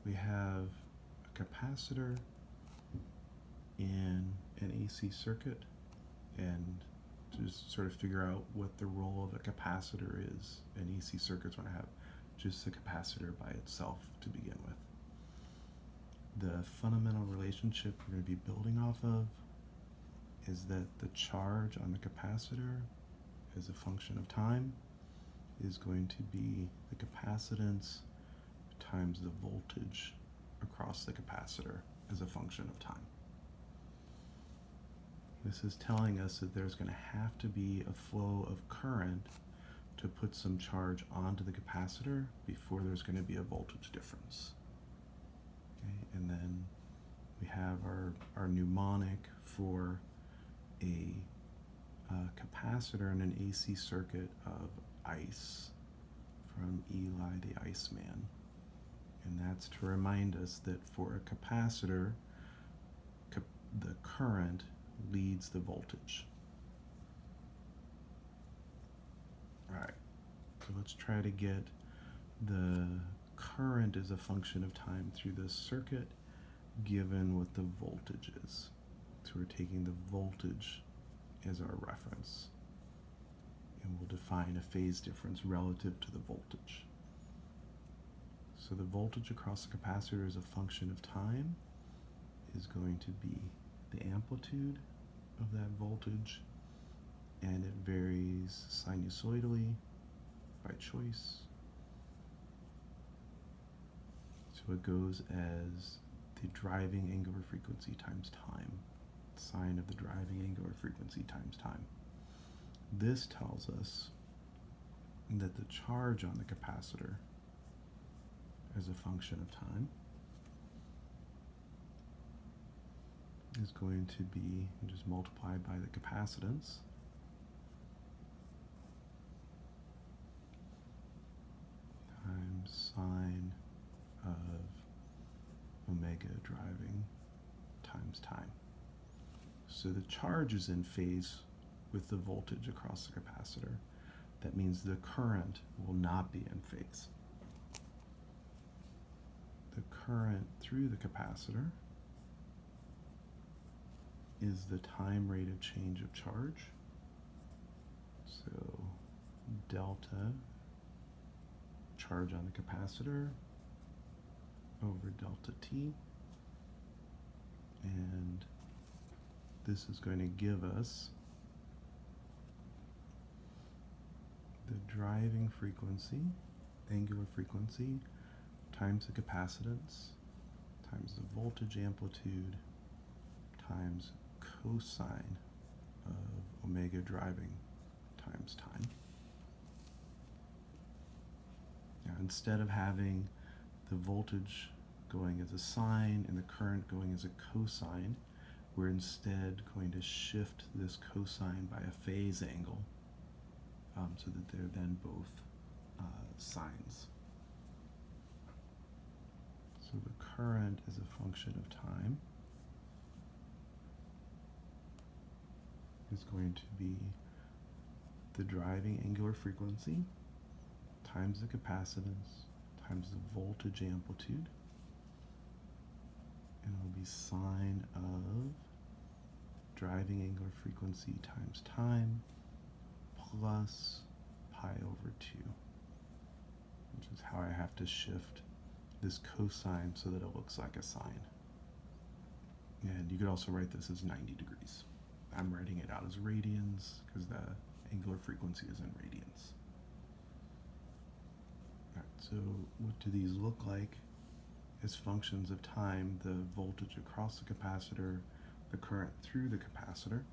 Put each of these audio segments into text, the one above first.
we have a capacitor in an AC circuit, and just sort of figure out what the role of a capacitor is in AC circuits when I have just the capacitor by itself to begin with. The fundamental relationship we're going to be building off of is that the charge on the capacitor as a function of time is going to be the capacitance times the voltage across the capacitor as a function of time. This is telling us that there's going to have to be a flow of current to put some charge onto the capacitor before there's going to be a voltage difference. Okay, and then we have our mnemonic for a capacitor in an AC circuit of ice from Eli the Iceman. And that's to remind us that for a capacitor, the current leads the voltage. Alright, so let's try to get the current as a function of time through this circuit given what the voltage is. So we're taking the voltage as our reference, and we'll define a phase difference relative to the voltage. So the voltage across the capacitor as a function of time is going to be the amplitude of that voltage, and it varies sinusoidally by choice. So it goes as the driving angular frequency times time, sine of the driving angular frequency times time. This tells us that the charge on the capacitor as a function of time is going to be just multiplied by the capacitance times sine of omega driving times time. So the charge is in phase with the voltage across the capacitor. That means the current will not be in phase. The current through the capacitor is the time rate of change of charge. So delta charge on the capacitor over delta t, and this is going to give us the driving frequency, angular frequency, times the capacitance, times the voltage amplitude, times cosine of omega driving times time. Now, instead of having the voltage going as a sine and the current going as a cosine, we're instead going to shift this cosine by a phase angle so that they're then both sines. So the current is a function of time is going to be the driving angular frequency times the capacitance times the voltage amplitude, and it will be sine of driving angular frequency times time plus pi over 2, which is how I have to shift this cosine so that it looks like a sine. And you could also write this as 90 degrees. I'm writing it out as radians because the angular frequency is in radians. All right, so what do these look like as functions of time? The voltage across the capacitor, the current through the capacitor.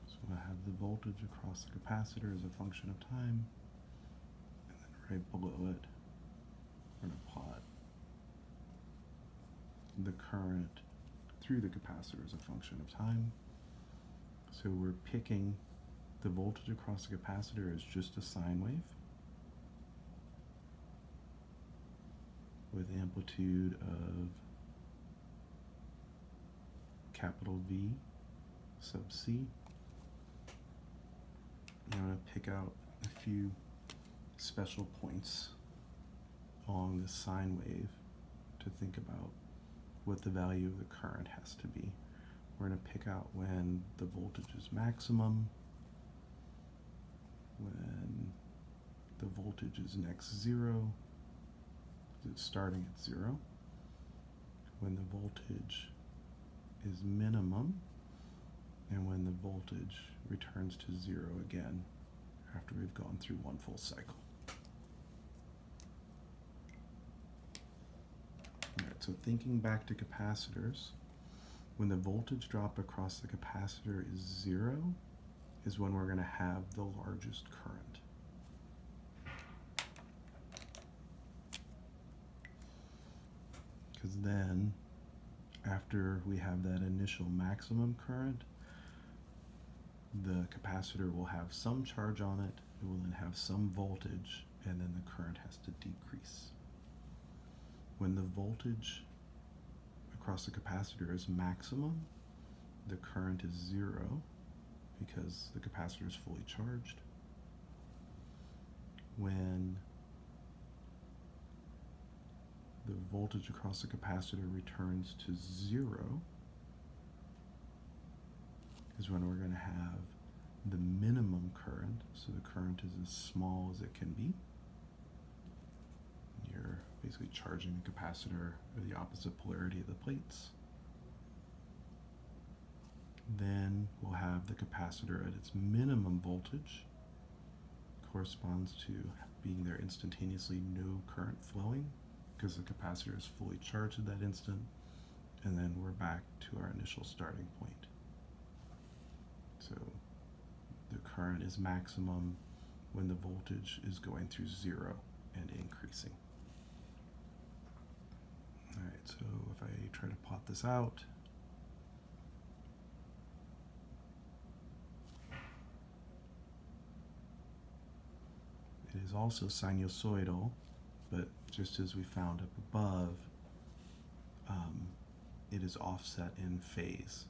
So I have the voltage across the capacitor as a function of time, and then right below it, we're going to plot the current through the capacitor as a function of time. So we're picking the voltage across the capacitor as just a sine wave with amplitude of capital V sub C I'm going to pick out a few special points along this sine wave to think about what the value of the current has to be. We're going to pick out when the voltage is maximum, when the voltage is next zero, it's starting at 0, when the voltage is minimum, and when the voltage returns to 0 again after we've gone through one full cycle. Alright, so thinking back to capacitors, when the voltage drop across the capacitor is 0 is when we're going to have the largest current. Because then, after we have that initial maximum current, the capacitor will have some charge on it, it will then have some voltage, and then the current has to decrease. When the voltage across the capacitor is maximum, the current is 0 because the capacitor is fully charged. When the voltage across the capacitor returns to 0 is when we're going to have the minimum current, so the current is as small as it can be. You're basically charging the capacitor with the opposite polarity of the plates. Then we'll have the capacitor at its minimum voltage, corresponds to being there instantaneously no current flowing because the capacitor is fully charged at that instant, and then we're back to our initial starting point. So the current is maximum when the voltage is going through 0 and increasing. Alright, so if I try to plot this out, it is also sinusoidal, but just as we found up above, it is offset in phase.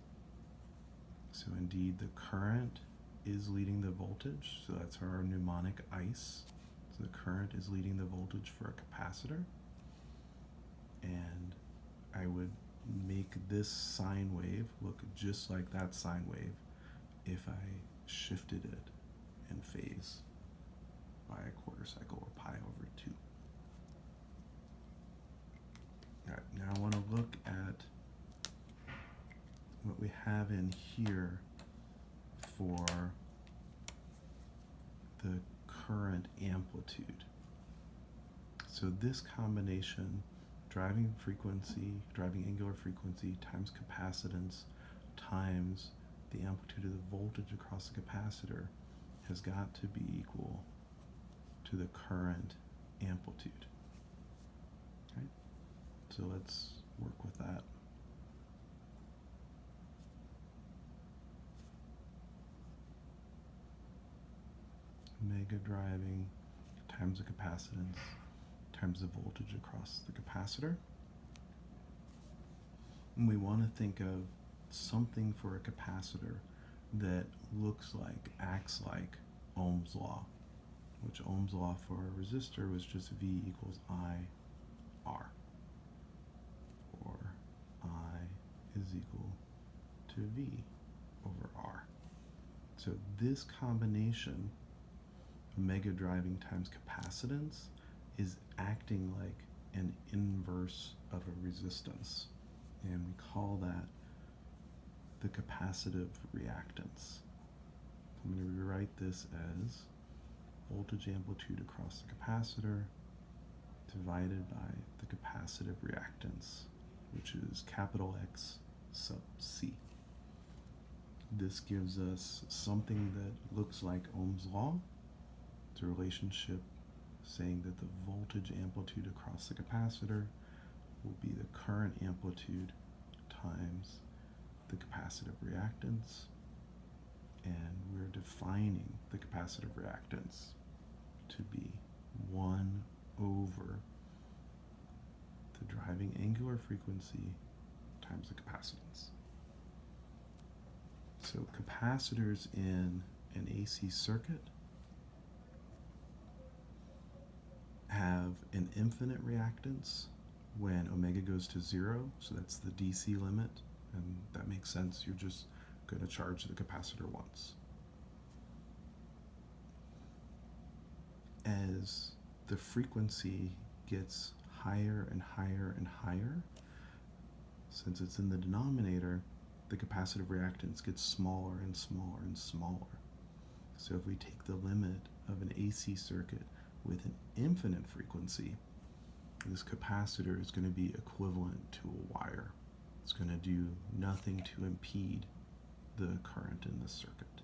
So indeed the current is leading the voltage, so that's our mnemonic ICE. So the current is leading the voltage for a capacitor, and I would make this sine wave look just like that sine wave if I shifted it in phase by a quarter cycle, or pi over 2. Alright, now I want to look at what we have in here for the current amplitude. So this combination, driving angular frequency times capacitance times the amplitude of the voltage across the capacitor has got to be equal to the current amplitude. Okay? So let's work with that. Omega driving times the capacitance times the voltage across the capacitor. And we want to think of something for a capacitor that looks like, acts like Ohm's law, which Ohm's law for a resistor was just V equals IR, or I is equal to V over R. So this combination, omega driving times capacitance, is acting like an inverse of a resistance, and we call that the capacitive reactance. I'm going to rewrite this as voltage amplitude across the capacitor divided by the capacitive reactance, which is capital X sub C. This gives us something that looks like Ohm's law. It's a relationship saying that the voltage amplitude across the capacitor will be the current amplitude times the capacitive reactance, and we're defining the capacitive reactance to be 1 over the driving angular frequency times the capacitance. So capacitors in an AC circuit have an infinite reactance when omega goes to 0, so that's the DC limit, and that makes sense. You're just going to charge the capacitor once. As the frequency gets higher and higher and higher, since it's in the denominator, the capacitive reactance gets smaller and smaller and smaller. So if we take the limit of an AC circuit with an infinite frequency, this capacitor is going to be equivalent to a wire. It's going to do nothing to impede the current in this circuit.